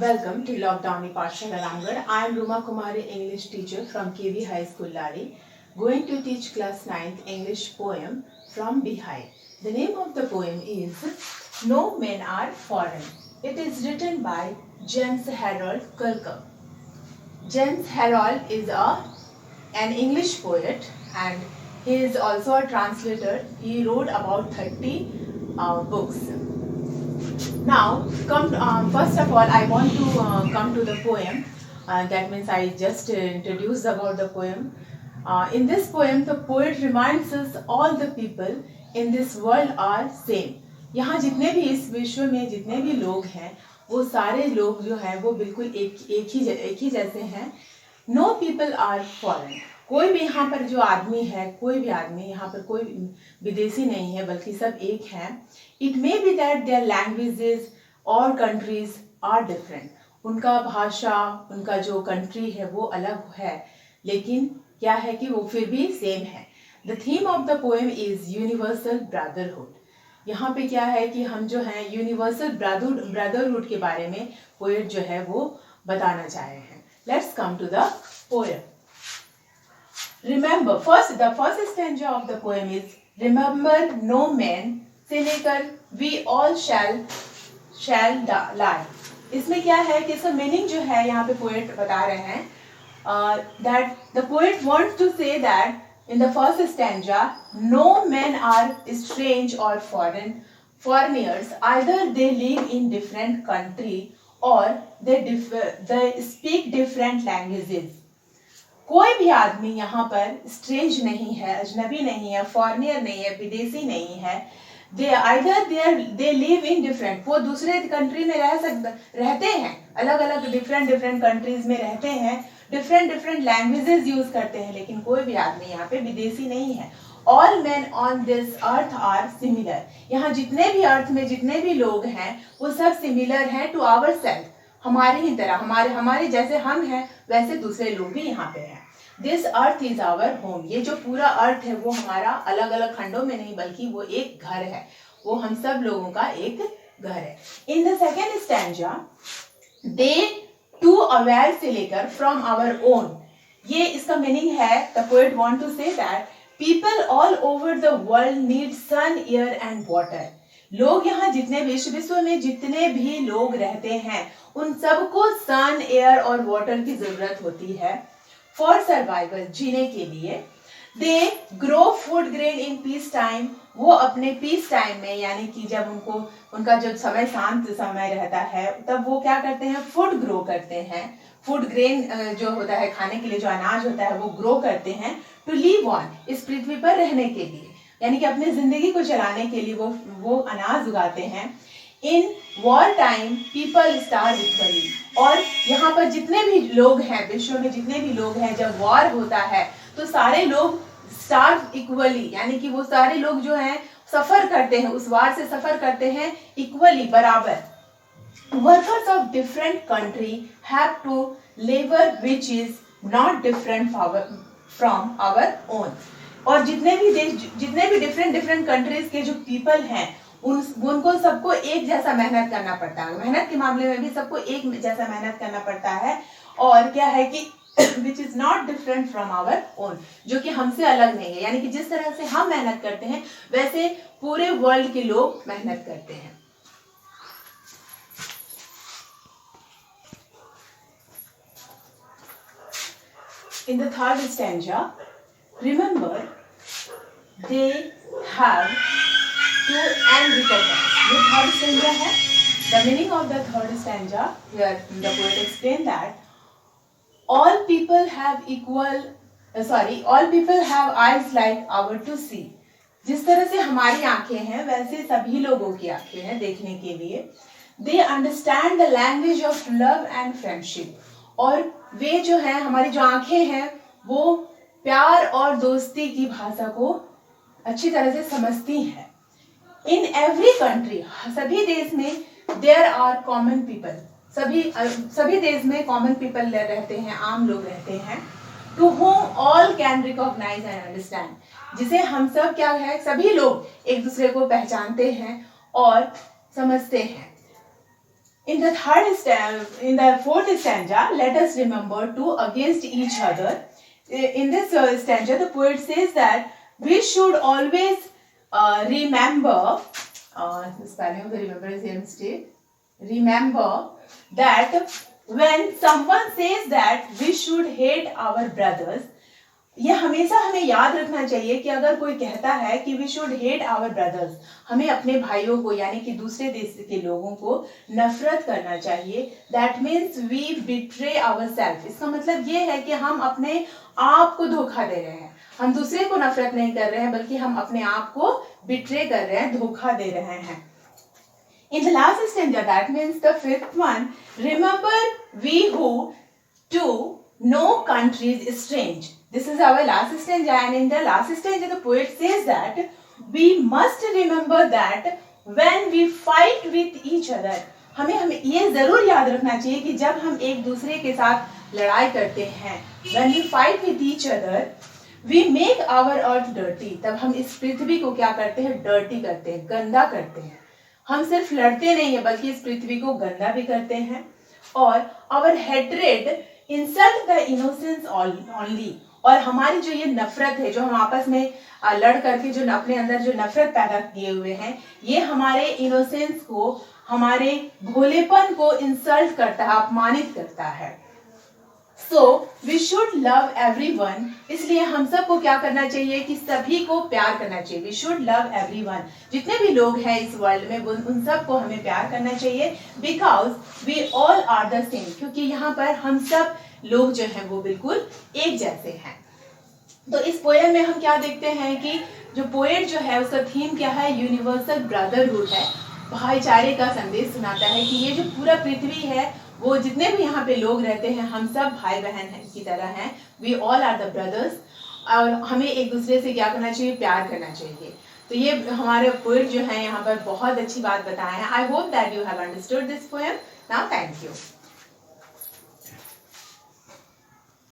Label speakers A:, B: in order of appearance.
A: Welcome to Lockdown Pathshala Ramgarh. I am Ruma Kumari, English teacher from KV High School, Lari, going to teach class 9th English poem from Bihai. The name of the poem is No Men Are Foreign. It is written by James Harold Kirkham. James Harold is an English poet and he is also a translator. He wrote about 30 books. Now, first of all, I want to come to the poem. That means I just introduced about the poem. In this poem, the poet reminds us all the people in this world are same. यहाँ जितने भी इस विश्व में जितने भी लोग हैं वो सारे लोग जो हैं वो बिल्कुल एक ही जैसे हैं. No people are foreign. कोई भी यहाँ पर जो आदमी है कोई भी आदमी यहाँ पर कोई विदेशी नहीं है बल्कि सब एक हैं. It may be that their languages or countries are different. उनका भाषा उनका जो कंट्री है वो अलग है लेकिन क्या है कि वो फिर भी सेम है. The theme of the poem is universal brotherhood. यहाँ पे क्या है कि हम जो है यूनिवर्सल ब्रदरहुड के बारे में पोएट जो है वो बताना चाह रहे हैं. Let's come to the poem. Remember, the first stanza of the poem is remember no man से लेकर we all shall lie. इसमें क्या है कि इसका मीनिंग जो है यहाँ पे पोएट बता रहे हैं that the poet wants to say that in the first stanza no men are strange or foreigners. Either they live in different country or they speak different languages. कोई भी आदमी यहाँ पर स्ट्रेंज नहीं है, अजनबी नहीं है, फॉरेनियर नहीं है, विदेशी नहीं है. they live in different, वो दूसरे कंट्री में रहते हैं, अलग अलग डिफरेंट कंट्रीज में रहते हैं, डिफरेंट लैंग्वेजेस यूज करते हैं, लेकिन कोई भी आदमी यहाँ पे विदेशी नहीं है. All men on this earth are similar. यहाँ जितने भी अर्थ में जितने भी लोग हैं वो सब सिमिलर हैं to ourselves. हमारी ही तरह हमारे जैसे हम हैं वैसे दूसरे लोग भी यहाँ पे हैं. This earth is our home. ये जो पूरा अर्थ है वो हमारा अलग अलग खंडों में नहीं बल्कि वो एक घर है, वो हम सब लोगों का एक घर है. In the second stanza, they to aware से लेकर from our own, ये इसका मीनिंग है. The poet want to say that people all over the world need sun, air and water. लोग यहाँ जितने विश्व में जितने भी लोग रहते हैं उन सबको सन, एयर और वाटर की जरूरत होती है फॉर सर्वाइवल, जीने के लिए. They grow food grain in peace time, वो अपने पीस टाइम में यानी कि जब उनका जब समय शांत समय रहता है तब वो क्या करते हैं, फूड ग्रो करते हैं. फूड ग्रेन जो होता है खाने के लिए जो अनाज होता है वो ग्रो करते हैं टू लिव ऑन, इस पृथ्वी पर रहने के लिए, यानी कि अपनी जिंदगी को चलाने के लिए वो अनाज उगाते हैं. In war time people starve equally, और यहाँ पर जितने भी लोग हैं विश्व में जितने भी लोग हैं जब वॉर होता है तो सारे लोग स्टार्व इक्वली, यानी कि वो सारे लोग जो हैं सफर करते हैं, उस वार से सफर करते हैं इक्वली, बराबर. Workers of different country have to labour which is not different from our own. और जितने भी डिफरेंट कंट्रीज के जो पीपल हैं उनको सबको एक जैसा मेहनत करना पड़ता है. मेहनत के मामले में भी सबको एक जैसा मेहनत करना पड़ता है. और क्या है कि which is not different from our own, जो कि हमसे अलग नहीं है, यानी कि जिस तरह से हम मेहनत करते हैं वैसे पूरे वर्ल्ड के लोग मेहनत करते हैं. In the third stanza, remember they have to and recognize. ये third stanza है. The meaning of the third stanza, here the poet explained that all people have eyes like our to see. जिस तरह से हमारी आंखें हैं वैसे सभी लोगों की आंखें हैं देखने के लिए. They understand the language of love and friendship. और वे जो है हमारी जो आंखें हैं वो प्यार और दोस्ती की भाषा को अच्छी तरह से समझती हैं. इन एवरी कंट्री, सभी देश में देयर आर कॉमन पीपल, सभी देश में कॉमन पीपल रहते हैं, आम लोग रहते हैं. To whom all can recognise and understand, जिसे हम सब क्या है सभी लोग एक दूसरे को पहचानते हैं और समझते हैं. In the fourth stanza, let us remember two against each other. In this stanza, the poet says that we should always remember. The spelling of the remember is here mistake. Remember that when someone says that we should hate our brothers, ये हमेशा हमें याद रखना चाहिए कि अगर कोई कहता है कि we should hate our brothers, हमें अपने भाइयों को यानी कि दूसरे देश के लोगों को नफरत करना चाहिए. That means we betray our self. इसका मतलब ये है कि हम अपने आप को धोखा दे रहे हैं. हम दूसरे को नफरत नहीं कर रहे हैं बल्कि हम अपने आप को बिट्रे कर रहे हैं, धोखा दे रहे हैं. In the last stanza, that means the fifth one, remember we who to no countries strange. This is our last stanza, and in the last stanza the poet says that we must remember that when we fight with each other, हमें ये जरूर याद रखना चाहिए कि जब हम एक दूसरे के साथ लड़ाई करते हैं, when we fight with each other, we make our earth dirty. तब हम इस पृथ्वी को क्या करते हैं? dirty करते हैं, गंदा करते हैं. हम सिर्फ लड़ते नहीं है बल्कि इस पृथ्वी को गंदा भी करते हैं. और our hatred insult the innocence only. और हमारी जो ये नफरत है, जो हम आपस में लड़ करके जो अपने अंदर जो नफरत पैदा किए हुए हैं, ये हमारे इनोसेंस को, हमारे भोलेपन को इंसल्ट करता है, अपमानित करता है. So we should love everyone. इसलिए हम सबको क्या करना चाहिए कि सभी को प्यार करना चाहिए. We should love everyone. जितने भी लोग हैं इस वर्ल्ड में उन सबको हमें प्यार करना चाहिए. Because we all are the same. क्योंकि यहाँ पर हम सब लोग जो हैं वो बिल्कुल एक जैसे हैं. तो इस पोएम में हम क्या देखते हैं कि जो पोएट जो है उसका थीम क्या है? यूनिवर्सल ब्रदरहुड है. भाईचारे का संदेश सुनाता है कि ये जो पूरा पृथ्वी है, वो जितने भी यहाँ पे लोग रहते हैं, हम सब भाई बहन की तरह हैं. We all are the brothers. और हमें एक दूसरे से क्या करना चाहिए? प्यार करना चाहिए. तो ये हमारे पोएट जो है यहाँ पर बहुत अच्छी बात बताए हैं. I hope that you have understood this poem. Now thank you.